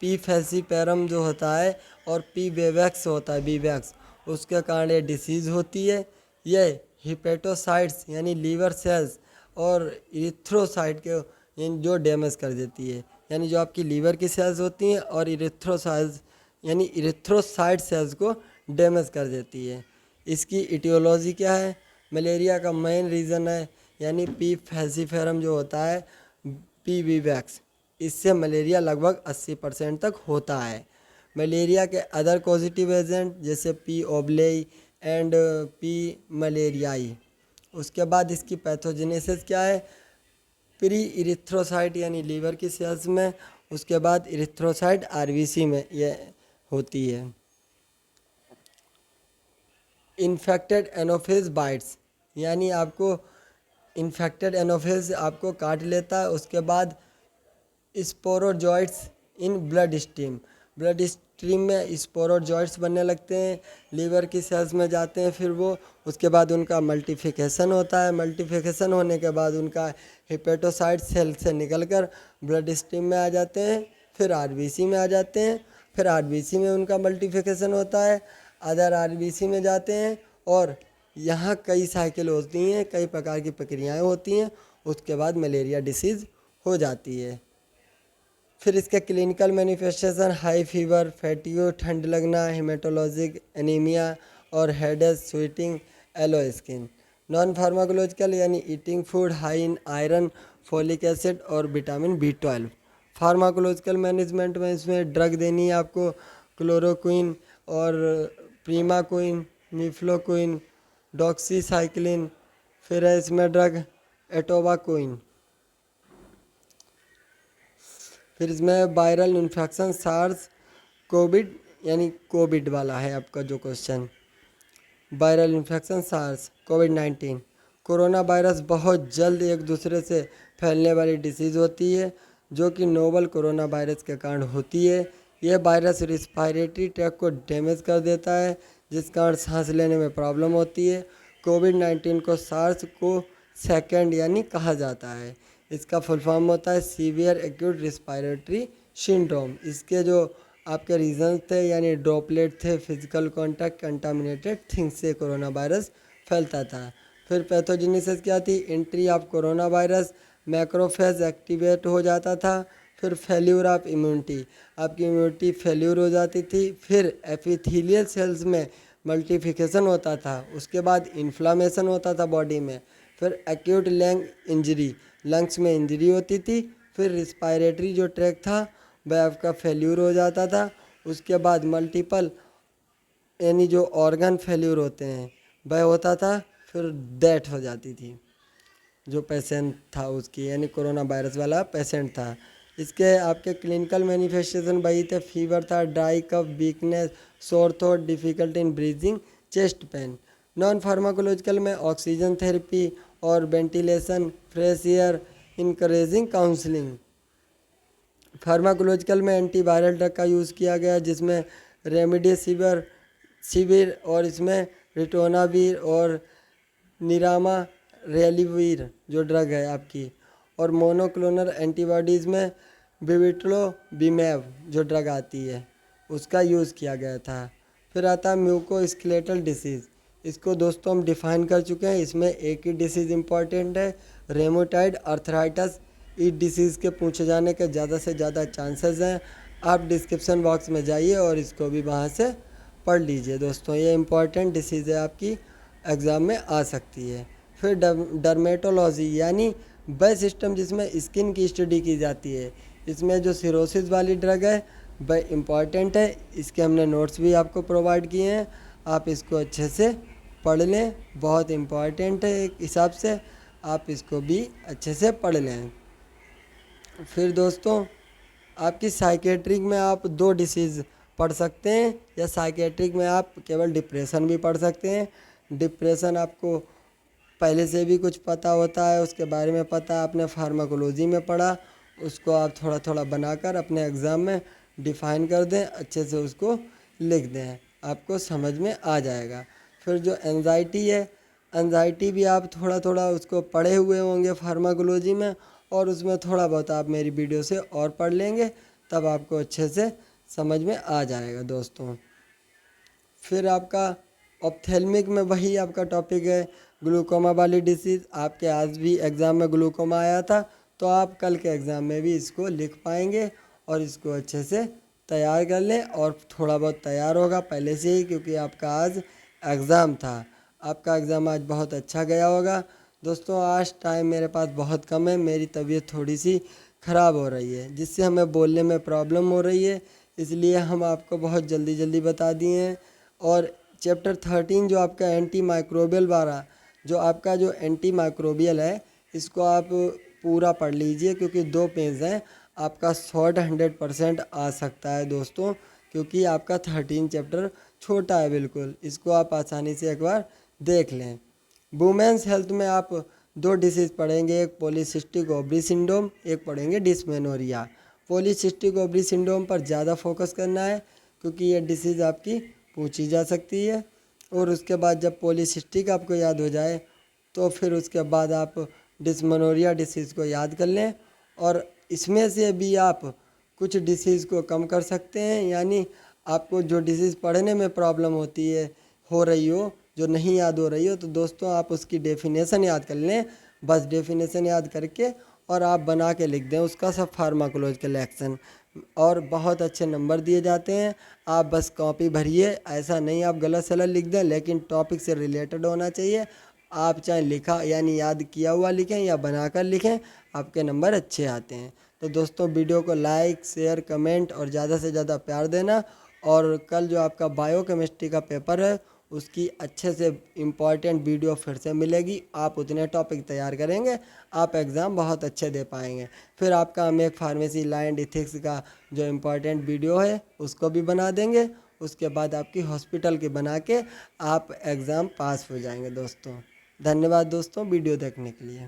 पी फैसिपेरम जो होता है और पी वेवैक्स होता है, बीवैक्स, उसके कारण ये डिसीज़ होती है। ये हिपेटोसाइट्स यानी लीवर सेल्स और इरिथ्रोसाइट के जो डैमेज कर देती है, यानी जो आपकी लीवर की सेल्स होती हैं और इरिथ्रोसाइट सेल्स को डैमेज कर देती है। इसकी इटियोलॉजी क्या है? मलेरिया का मेन रीज़न है यानी पी फैसिफेरम जो होता है, पी वीवैक्स, इससे मलेरिया लगभग 80% तक होता है। मलेरिया के अदर पॉजिटिव एजेंट जैसे पी ओबलेई एंड पी मलेरियाई। उसके बाद इसकी पैथोजेनेसिस क्या है? प्री इरिथ्रोसाइट यानी लीवर की सेल्स में, उसके बाद इरिथ्रोसाइट आरबीसी में ये होती है। इन्फेक्टेड एनोफेज बाइट्स यानी आपको इन्फेक्टेड एनोफेज आपको काट लेता है। उसके बाद स्पोरोजॉइट्स इन ब्लड स्ट्रीम में स्पोरोजॉइट्स बनने लगते हैं, लीवर की सेल्स में जाते हैं, फिर वो उसके बाद उनका मल्टीफिकेशन होता है। मल्टीफिकेशन होने के बाद उनका हिपेटोसाइट सेल से निकलकर ब्लड स्ट्रीम में आ जाते हैं, फिर आरबीसी में आ जाते हैं, फिर आरबीसी में उनका मल्टीफिकेशन होता है, अदर आरबीसी में जाते हैं और यहाँ कई साइकिल होती हैं, कई प्रकार की प्रक्रियाएं होती हैं। उसके बाद मलेरिया डिसीज़ हो जाती है। फिर इसके clinical manifestation high fever, fatigue, ठंड लगना, हेमेटोलॉजिक एनीमिया और headache, sweating, yellow skin. Non pharmacological यानी eating food high in iron, folic acid और विटामिन बी 12। फार्माकोलॉजिकल मैनेजमेंट में इसमें ड्रग देनी है आपको, क्लोरोक्विन और प्रीमाक्विन, मिफ्लोक्विन, डॉक्सीसाइक्लिन। फिर है इसमें ड्रग एटोबाक्विन। फिर इसमें वायरल इन्फेक्शन सार्स कोविड यानी कोविड वाला है आपका जो क्वेश्चन, वायरल इन्फेक्शन सार्स कोविड-19। कोरोना वायरस बहुत जल्द एक दूसरे से फैलने वाली डिसीज़ होती है जो कि नोवल कोरोना वायरस के कारण होती है। यह वायरस रिस्पायरेटरी ट्रैक्ट को डैमेज कर देता है जिस कारण सांस लेने में प्रॉब्लम होती है। कोविड-19 को सार्स को सेकेंड यानी कहा जाता है। इसका फुल फॉर्म होता है सीवियर एक्यूट रिस्पायरेटरी सिंड्रोम। इसके जो आपके रीजन थे यानी ड्रॉपलेट थे, फिजिकल कांटेक्ट, कंटामिनेटेड थिंग्स से कोरोना वायरस फैलता था। फिर पैथोजेनेसिस क्या थी? Entry of corona virus, macrophage activate हो जाता था। फिर फेल्यूर ऑफ इम्यूनिटी, आपकी इम्यूनिटी फेल्यूर हो जाती थी। फिर एपिथेलियल सेल्स में मल्टीफिकेशन होता था। उसके बाद इन्फ्लामेशन होता था बॉडी में। फिर एक्यूट लंग इंजरी, लंग्स में इंजरी होती थी। फिर रिस्पायरेटरी जो ट्रैक था वह आपका फेल्यूर हो जाता था। उसके बाद मल्टीपल यानी जो ऑर्गन फेल्यूर होते हैं वह होता था, फिर डेथ हो जाती थी। जो पेशेंट था उसकी, यानी कोरोना वायरस वाला पेशेंट था। इसके आपके क्लिनिकल मैनिफेस्टेशन वही थे, फीवर था, dry cough, weakness, sore throat, difficulty in breathing, chest pain. Non pharmacological में ऑक्सीजन थेरेपी और ventilation, fresh air, encouraging counselling. Pharmacological में एंटीवायरल ड्रग का यूज़ किया गया, जिसमें रेमडेसिविर सिविर और इसमें रिटोनावीर और निरामा रेलिवीर जो ड्रग है आपकी, और मोनोक्लोनल एंटीबॉडीज़ में विविट्रोबिमैब जो ड्रग आती है उसका यूज़ किया गया था। फिर आता है म्यूकोस्केलेटल डिसीज़। इसको दोस्तों हम डिफ़ाइन कर चुके हैं। इसमें एक ही डिसीज़ इम्पॉर्टेंट है, रेमोटाइड अर्थराइटिस। इस डिसीज़ के पूछे जाने के ज़्यादा से ज़्यादा चांसेस हैं। आप डिस्क्रिप्शन बॉक्स में जाइए और इसको भी वहाँ से पढ़ लीजिए दोस्तों। ये इम्पॉर्टेंट डिसीज़ है, आपकी एग्ज़ाम में आ सकती है। फिर डर्मेटोलॉजी यानी वह सिस्टम जिसमें स्किन की स्टडी की जाती है। इसमें जो सिरोसिस वाली ड्रग है वह इम्पॉर्टेंट है। इसके हमने नोट्स भी आपको प्रोवाइड किए हैं, आप इसको अच्छे से पढ़ लें, बहुत इम्पॉर्टेंट है एक हिसाब से, आप इसको भी अच्छे से पढ़ लें। फिर दोस्तों आपकी साइकेट्रिक में आप 2 डिसीज़ पढ़ सकते हैं, या साइकेट्रिक में आप केवल डिप्रेशन भी पढ़ सकते हैं। डिप्रेशन आपको पहले से भी कुछ पता होता है, उसके बारे में पता है, आपने फार्माकोलॉजी में पढ़ा, उसको आप थोड़ा थोड़ा बनाकर अपने एग्ज़ाम में डिफ़ाइन कर दें, अच्छे से उसको लिख दें, आपको समझ में आ जाएगा। फिर जो एंजाइटी है, एंजाइटी भी आप थोड़ा थोड़ा उसको पढ़े हुए होंगे फार्माकोलॉजी में, और उसमें थोड़ा बहुत आप मेरी वीडियो से और पढ़ लेंगे, तब आपको अच्छे से समझ में आ जाएगा दोस्तों। फिर आपका ऑप्थेल्मिक में वही आपका टॉपिक है, ग्लूकोमा वाली डिसीज़। आपके आज भी एग्ज़ाम में ग्लूकोमा आया था, तो आप कल के एग्ज़ाम में भी इसको लिख पाएंगे, और इसको अच्छे से तैयार कर लें। और थोड़ा बहुत तैयार होगा पहले से ही, क्योंकि आपका आज एग्ज़ाम था। आपका एग्ज़ाम आज बहुत अच्छा गया होगा दोस्तों। आज टाइम मेरे पास बहुत कम है, मेरी तबीयत थोड़ी सी ख़राब हो रही है, जिससे हमें बोलने में प्रॉब्लम हो रही है, इसलिए हम आपको बहुत जल्दी जल्दी बता दिए हैं। और चैप्टर 13 जो आपका एंटी माइक्रोबियल वाला, जो आपका जो एंटी माइक्रोबियल है, इसको आप पूरा पढ़ लीजिए, क्योंकि 2 पेज हैं। आपका शॉर्ट 100% आ सकता है दोस्तों, क्योंकि आपका 13 चैप्टर छोटा है बिल्कुल। इसको आप आसानी से एक बार देख लें। वुमेन्स हेल्थ में आप 2 डिसीज़ पढ़ेंगे, एक पॉलीसिस्टिक ओवरी सिंड्रोम, एक पढ़ेंगे डिस्मेनोरिया। पॉलीसिस्टिक ओवरी सिंड्रोम पर ज़्यादा फोकस करना है, क्योंकि ये डिसीज़ आपकी पूछी जा सकती है। और उसके बाद जब पॉलीसिस्टिक आपको याद हो जाए, तो फिर उसके बाद आप डिस्मेनोरिया डिसीज़ को याद कर लें, और इसमें से भी आप कुछ डिसीज़ को कम कर सकते हैं। यानी आपको जो डिसीज़ पढ़ने में प्रॉब्लम होती है, हो रही हो, जो नहीं याद हो रही हो, तो दोस्तों आप उसकी डेफिनेशन याद कर लें, बस डेफिनेशन याद करके, और आप बना के लिख दें उसका सब फार्माकोलॉजिकल एक्शन, और बहुत अच्छे नंबर दिए जाते हैं। आप बस कॉपी भरिए, ऐसा नहीं आप गलत सलत लिख दें, लेकिन टॉपिक से रिलेटेड होना चाहिए। आप चाहे लिखा यानी याद किया हुआ लिखें या बनाकर लिखें, आपके नंबर अच्छे आते हैं। तो दोस्तों वीडियो को लाइक, शेयर, कमेंट और ज़्यादा से ज़्यादा प्यार देना। और कल जो आपका बायोकेमिस्ट्री का पेपर है, उसकी अच्छे से इम्पॉर्टेंट वीडियो फिर से मिलेगी। आप उतने टॉपिक तैयार करेंगे, आप एग्ज़ाम बहुत अच्छे दे पाएंगे। फिर आपका हम एक फार्मेसी लाइन इथिक्स का जो इम्पॉर्टेंट वीडियो है उसको भी बना देंगे। उसके बाद आपकी हॉस्पिटल की बना के आप एग्ज़ाम पास हो जाएंगे दोस्तों। धन्यवाद दोस्तों वीडियो देखने के लिए।